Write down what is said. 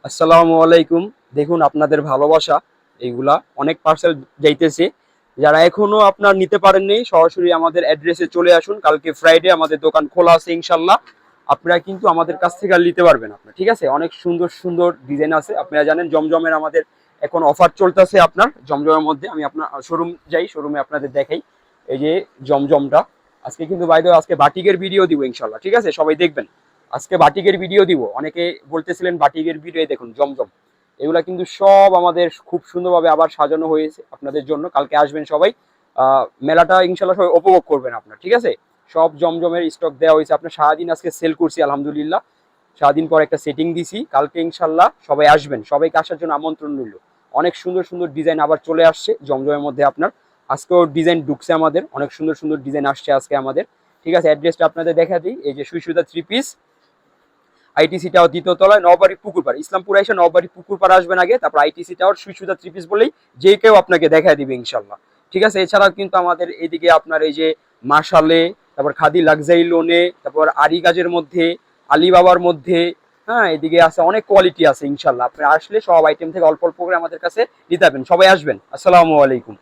আসসালামু আলাইকুম। দেখুন আপনাদের ভালোবাসা এইগুলা অনেক পার্সেল যাইতেছে। যারা এখনো আপনার নিতে পারেননি সরাসরি আমাদের অ্যাড্রেসে চলে আসুন। কালকে ফ্রাইডে আমাদের দোকান খোলা আছে ইনশাল্লাহ। আপনারা কিন্তু আমাদের কাছ থেকে নিতে পারবেন আপনার, ঠিক আছে? অনেক সুন্দর সুন্দর ডিজাইন আছে। আপনারা জানেন জমজমের আমাদের এখন অফার চলতেছে আপনার জমজমের মধ্যে। আমি আপনার শোরুম যাই, শোরুমে আপনাদের দেখাই। এই যে জমজমটা আজকে কিন্তু বাইরে আজকে বাটিকের ভিডিও দিব ইনশাল্লাহ, ঠিক আছে? সবাই দেখবেন। আজকে বাটিকের ভিডিও দিব। অনেকে বলতেছিলেন বাটিকের ভিডিও, দেখুন জমজম এগুলা কিন্তু সব আমাদের খুব সুন্দরভাবে আবার সাজানো হয়েছে আপনাদের জন্য। কালকে আসবেন সবাই, মেলাটা ইনশাল্লাহ সবাই উপভোগ করবেন আপনার, ঠিক আছে? সব জমজমের স্টক দেওয়া হয়েছে আপনার। সারাদিন আজকে সেল করছি আলহামদুলিল্লাহ। সারাদিন পর একটা সেটিং দিছি। কালকে ইনশাল্লাহ সবাই আসবেন, সবাইকে আসার জন্য আমন্ত্রণ রইল। অনেক সুন্দর সুন্দর ডিজাইন আবার চলে আসছে জমজমের মধ্যে আপনার। আজকেও ডিজাইন ঢুকছে আমাদের, অনেক সুন্দর সুন্দর ডিজাইন আসছে আজকে আমাদের, ঠিক আছে? অ্যাড্রেসটা আপনাদের দেখা দিই। এই যে সুই সুতা 3 পিস, আইটিসি টাওয়ার দ্বিতীয় তলায়, নববাড়ি পুকুরপাড়, ইসলামপুর এসে নববাড়ি পুকুরপাড় আসবেন আগে, তারপর আইটিসি টাওয়ার সুই সুতা 3 পিস বলেই যে কেউ আপনাকে দেখা দিবে ইনশাল্লাহ, ঠিক আছে? এছাড়াও কিন্তু আমাদের এইদিকে আপনার এই যে মার্শালে, তারপর খাদি লাক্সারি লোনে, তারপর আরি কাজের মধ্যে, আলিবাবার মধ্যে, হ্যাঁ এদিকে আছে অনেক কোয়ালিটি আছে ইনশাল্লাহ। আপনি আসলে সব আইটেম থেকে অল্প অল্প করে আমাদের কাছে নিতে পারবেন। সবাই আসবেন। আসসালামু আলাইকুম।